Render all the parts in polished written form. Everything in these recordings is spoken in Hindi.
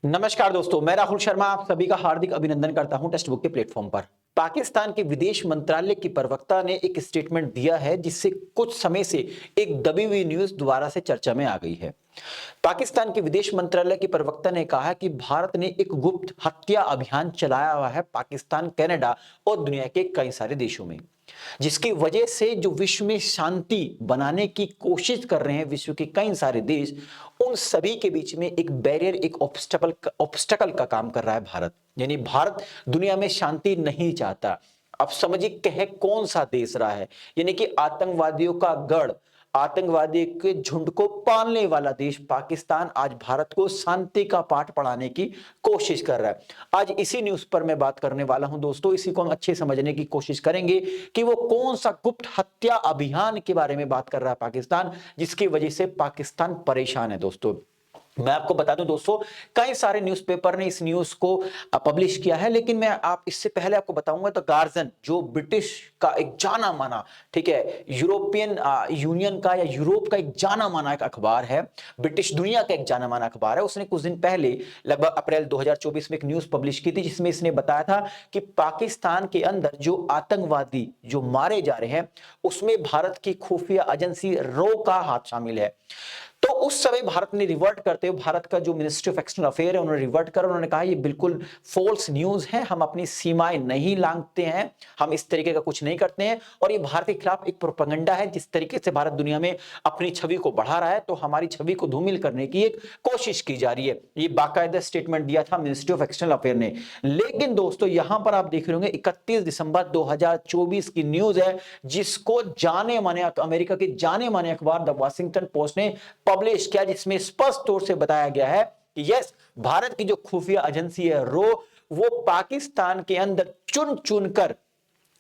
नमस्कार दोस्तों, मैं राहुल शर्मा आप सभी का हार्दिक अभिनंदन करता हूं टेक्स्ट बुक के प्लेटफॉर्म पर। पाकिस्तान के विदेश मंत्रालय की प्रवक्ता ने एक स्टेटमेंट दिया है जिससे कुछ समय से एक दबी हुई न्यूज दोबारा से चर्चा में आ गई है। पाकिस्तान के विदेश मंत्रालय के प्रवक्ता ने कहा कि भारत ने एक गुप्त हत्या अभियान चलाया हुआ है पाकिस्तान, कनाडा और दुनिया के कई सारे देशों में, जिसकी वजह से जो विश्व में शांति बनाने की कोशिश कर रहे हैं विश्व के कई सारे देश, उन सभी के बीच में एक बैरियर, एक ऑब्स्टकल का काम कर रहा है भारत। यानी भारत दुनिया में शांति नहीं चाहता। अब समझिए कह कौन सा देश रहा है, यानी कि आतंकवादियों का गढ़, आतंकवादी के झुंड को पालने वाला देश पाकिस्तान आज भारत को शांति का पाठ पढ़ाने की कोशिश कर रहा है। आज इसी न्यूज पर मैं बात करने वाला हूं दोस्तों। इसी को हम अच्छे समझने की कोशिश करेंगे कि वो कौन सा गुप्त हत्या अभियान के बारे में बात कर रहा है पाकिस्तान, जिसकी वजह से पाकिस्तान परेशान है। दोस्तों मैं आपको बता दूं दोस्तों, कई सारे न्यूज़पेपर ने इस न्यूज को पब्लिश किया है, लेकिन मैं इससे पहले आपको बताऊंगा तो गार्जियन, जो ब्रिटिश का एक जाना माना, ठीक है, यूरोपियन यूनियन का या यूरोप का एक जाना माना एक अखबार है, ब्रिटिश दुनिया का एक जाना माना अखबार है, उसने कुछ दिन पहले लगभग अप्रैल 2024 में एक न्यूज पब्लिश की थी जिसमें इसने बताया था कि पाकिस्तान के अंदर जो आतंकवादी जो मारे जा रहे हैं उसमें भारत की खुफिया एजेंसी रो का हाथ शामिल है। तो उस समय भारत ने रिवर्ट करते हुए, भारत का जो मिनिस्ट्री ऑफ एक्सटर्नल अफेयर है उन्होंने रिवर्ट कर, उन्होंने कहा ये बिल्कुल फॉल्स न्यूज है, हम अपनी सीमाएं नहीं लांघते हैं, हम इस तरीके का कुछ नहीं करते हैं और ये भारत के खिलाफ एक प्रोपेगेंडा है। जिस तरीके से भारत दुनिया में अपनी छवि को बढ़ा रहा है तो हमारी छवि को धूमिल करने की एक कोशिश की जा रही है। ये बाकायदा स्टेटमेंट दिया था मिनिस्ट्री ऑफ एक्सटर्नल अफेयर ने। लेकिन दोस्तों यहां पर आप देख रहे होंगे 31 दिसंबर 2024 की न्यूज है, जिसको जाने माने अमेरिका के जाने माने अखबार द वॉशिंगटन पोस्ट ने पब्लिश किया, जिसमें स्पष्ट तौर से बताया गया है कि यस, भारत की जो खुफिया एजेंसी है रो, वो पाकिस्तान के अंदर चुन चुनकर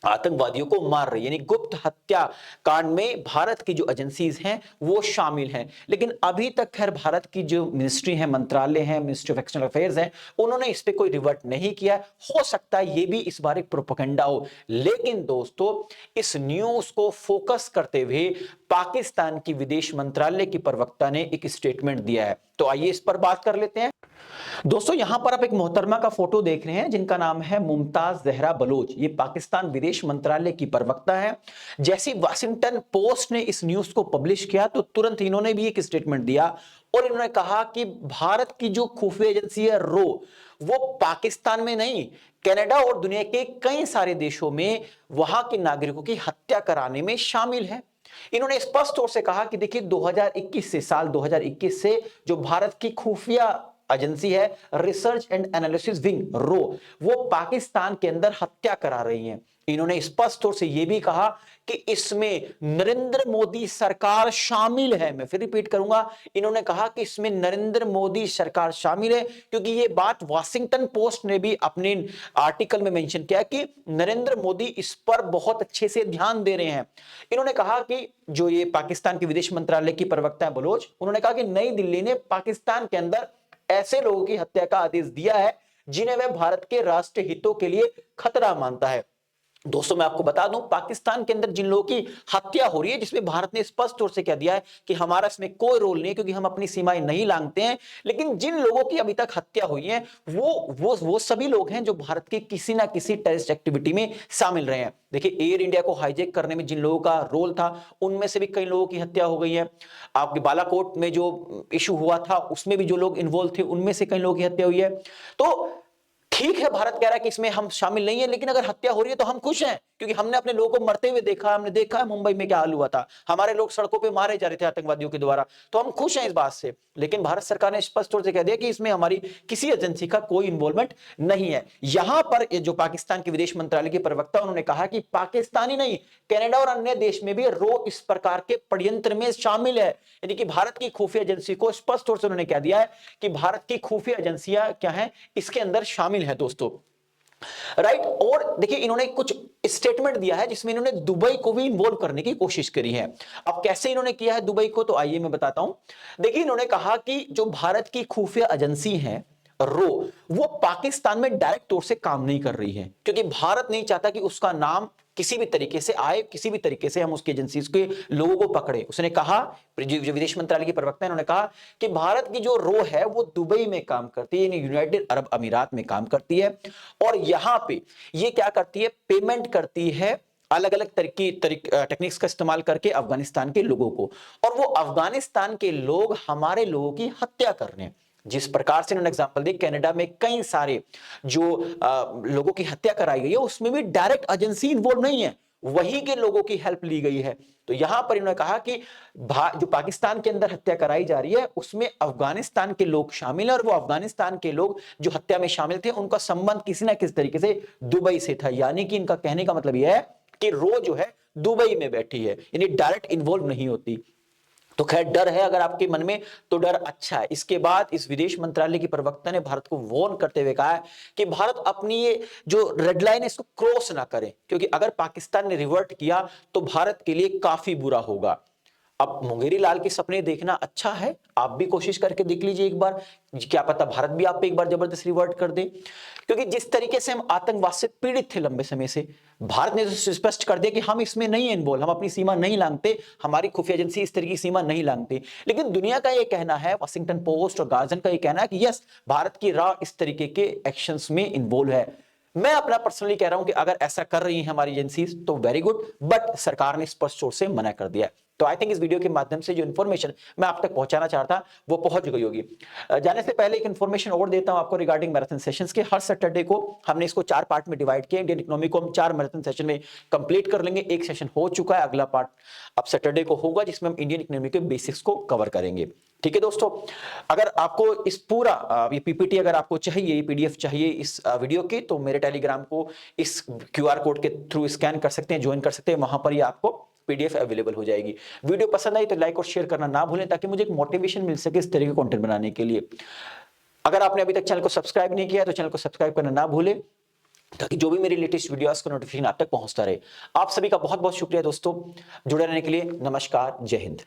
आतंकवादियों को मार रही है। यानी गुप्त हत्या कांड में भारत की जो एजेंसीज हैं वो शामिल हैं। लेकिन अभी तक खैर भारत की जो मिनिस्ट्री है, मंत्रालय है, मिनिस्ट्री ऑफ एक्सटर्नल अफेयर्स है, उन्होंने इस पे कोई रिवर्ट नहीं किया। हो सकता है ये भी इस बार एक प्रोपेगेंडा हो। लेकिन दोस्तों इस न्यूज को फोकस करते हुए पाकिस्तान की विदेश मंत्रालय की प्रवक्ता ने एक स्टेटमेंट दिया है, तो आइए इस पर बात कर लेते हैं। दोस्तों यहां पर आप एक मोहतरमा का फोटो देख रहे हैं जिनका नाम है मुमताज जहरा बलोच। ये पाकिस्तान विदेश मंत्रालय की प्रवक्ता है। जैसे वाशिंगटन पोस्ट ने इस न्यूज को पब्लिश किया तो तुरंत इन्होंने भी एक स्टेटमेंट दिया और इन्होंने कहा कि भारत की जो खुफिया एजेंसी है रो, वो पाकिस्तान में नहीं, कनाडा और दुनिया के कई सारे देशों में वहां के नागरिकों की हत्या कराने में शामिल है। इन्होंने स्पष्ट तौर से कहा कि देखिए 2021 से, साल 2021 से जो भारत की खुफिया एजेंसी है रिसर्च एंड एनालिसिस विंग रो, वो पाकिस्तान के अंदर हत्या करा रही है। इन्होंने स्पष्ट तौर से यह भी कहा कि इसमें नरेंद्र मोदी सरकार शामिल है। मैं फिर रिपीट करूंगा, इन्होंने कहा कि इसमें नरेंद्र मोदी सरकार शामिल है, क्योंकि यह बात वॉशिंगटन पोस्ट ने भी अपने आर्टिकल में मेंशन किया कि नरेंद्र मोदी इस पर बहुत अच्छे से ध्यान दे रहे हैं। इन्होंने कहा कि जो ये पाकिस्तान के विदेश मंत्रालय की प्रवक्ता है बलोच, उन्होंने कहा कि नई दिल्ली ने पाकिस्तान के अंदर ऐसे लोगों की हत्या का आदेश दिया है जिन्हें वह भारत के राष्ट्रीय हितों के लिए खतरा मानता है। दोस्तों मैं आपको बता दूं, पाकिस्तान के अंदर जिन लोगों की हत्या हो रही है, जिसमें भारत ने स्पष्ट तौर से कह दिया है कि हमारा इसमें कोई रोल नहीं है क्योंकि हम अपनी सीमाएं नहीं लांघते हैं, लेकिन जिन लोगों की अभी तक हत्या हुई है वो सभी लोग हैं जो भारत की किसी ना किसी टेररिस्ट एक्टिविटी में शामिल रहे हैं। देखिए एयर इंडिया को हाईजैक करने में जिन लोगों का रोल था उनमें से भी कई लोगों की हत्या हो गई है। आपके बालाकोट में जो इशू हुआ था उसमें भी जो लोग इन्वॉल्व थे उनमें से कई लोगों की हत्या हुई है। तो ठीक है, भारत कह रहा है कि इसमें हम शामिल नहीं है, लेकिन अगर हत्या हो रही है तो हम खुश हैं क्योंकि हमने अपने लोगों को मरते हुए देखा। हमने देखा है मुंबई में क्या हाल हुआ था, हमारे लोग सड़कों पे मारे जा रहे थे आतंकवादियों के द्वारा, तो हम खुश हैं इस बात से। लेकिन भारत सरकार ने स्पष्ट तौर से कह दिया कि इसमें हमारी किसी एजेंसी का कोई इन्वॉल्वमेंट नहीं है। यहां पर जो पाकिस्तान के विदेश मंत्रालय के प्रवक्ता उन्होंने कहा कि पाकिस्तानी नहीं, कनाडा और अन्य देश में भी रो इस प्रकार के षड्यंत्र में शामिल है। यानी कि भारत की खुफिया एजेंसी को स्पष्ट तौर से उन्होंने कह दिया है कि भारत की खुफिया एजेंसियां क्या है इसके अंदर शामिल है दोस्तों, राइट। और देखिए इन्होंने कुछ स्टेटमेंट दिया है जिसमें इन्होंने दुबई को भी इन्वॉल्व करने की कोशिश करी है। अब कैसे इन्होंने किया है दुबई को, तो आइए मैं बताता हूं। देखिए इन्होंने कहा कि जो भारत की खुफिया एजेंसी है रो, वो पाकिस्तान में डायरेक्ट तौर से काम नहीं कर रही है क्योंकि भारत नहीं चाहता कि उसका नाम किसी भी तरीके से आए, किसी भी तरीके से हम उसकी एजेंसीज के लोगों को पकड़े। उसने कहा, जो विदेश मंत्रालय के प्रवक्ता हैं उन्होंने कहा कि भारत की जो रो है वो दुबई में काम करती है, यानी यूनाइटेड अरब अमीरात में काम करती है, और यहां पे ये क्या करती है, पेमेंट करती है अलग अलग टेक्निक्स का इस्तेमाल करके अफगानिस्तान के लोगों को, और वो अफगानिस्तान के लोग हमारे लोगों की हत्या कर रहे हैं। जिस प्रकार से उन्होंने एग्जांपल दी, कनाडा में कई सारे जो लोगों की हत्या कराई गई है उसमें भी डायरेक्ट एजेंसी इन्वॉल्व नहीं है, वहीं के लोगों की हेल्प ली गई है। तो यहां पर इन्होंने कहा कि जो पाकिस्तान के अंदर हत्या कराई जा रही है उसमें अफगानिस्तान के लोग शामिल हैं, और वो अफगानिस्तान के लोग जो हत्या में शामिल थे उनका संबंध किसी ना किसी तरीके से दुबई से था। यानी कि इनका कहने का मतलब यह है कि रो जो है दुबई में बैठी है, यानी डायरेक्ट इन्वॉल्व नहीं होती। तो खैर डर है अगर आपके मन में, तो डर अच्छा है। इसके बाद इस विदेश मंत्रालय की प्रवक्ता ने भारत को वार्न करते हुए कहा है कि भारत अपनी ये जो रेड लाइन है इसको क्रॉस ना करे, क्योंकि अगर पाकिस्तान ने रिवर्ट किया तो भारत के लिए काफी बुरा होगा। अब मुंगेरी लाल के सपने देखना अच्छा है, आप भी कोशिश करके देख लीजिए एक बार, क्या पता भारत भी आप पे एक बार जबरदस्त रिवर्ट कर दे। क्योंकि जिस तरीके से हम आतंकवाद से पीड़ित थे लंबे समय से, भारत ने तो स्पष्ट कर दिया कि हम इसमें नहीं इन्वॉल्व, हम अपनी सीमा नहीं लांघते, हमारी खुफिया एजेंसी इस तरह की सीमा नहीं लांघती। लेकिन दुनिया का यह कहना है, वॉशिंगटन पोस्ट और गार्जियन का यह कहना है कि यस, भारत की रॉ इस तरीके के एक्शंस में इन्वॉल्व है। मैं अपना पर्सनली कह रहा हूं कि अगर ऐसा कर रही है हमारी एजेंसीज तो वेरी गुड, बट सरकार ने स्पष्ट तौर से मना कर दिया है। तो आई थिंक इस वीडियो के माध्यम से जो इन्फॉर्मेशन मैं आप तक पहुंचाना चाहता वो पहुंच गई होगी। जाने से पहले एक इन्फॉर्मेशन और देता हूं आपको रिगार्डिंग मैराथन सेशंस के। हर सैटरडे को हमने इसको 4 पार्ट में डिवाइड किया। इंडियन इकोनॉमी को हम 4 मैराथन सेशन में कंप्लीट कर लेंगे। एक सेशन हो चुका है, अगला पार्ट अब सैटरडे को होगा जिसमें हम इंडियन इकोनॉमी के बेसिक्स को कवर करेंगे। ठीक है दोस्तों, अगर आपको इस पूरा ये पीपीटी अगर आपको चाहिए, ये पीडीएफ चाहिए इस वीडियो की, तो मेरे टेलीग्राम को इस क्यूआर कोड के थ्रू स्कैन कर सकते हैं, ज्वाइन कर सकते हैं, वहां पर ये आपको पीडीएफ अवेलेबल हो जाएगी। वीडियो पसंद आई तो लाइक और शेयर करना ना भूलें, ताकि मुझे एक मोटिवेशन मिल सके इस तरह के कंटेंट बनाने के लिए। अगर आपने अभी तक चैनल को सब्सक्राइब नहीं किया तो चैनल को सब्सक्राइब करना ना भूलें, ताकि जो भी मेरी लेटेस्ट वीडियोस का नोटिफिकेशन आप तक पहुंचता रहे। आप सभी का बहुत बहुत शुक्रिया दोस्तों, जुड़े रहने के लिए। नमस्कार, जय हिंद।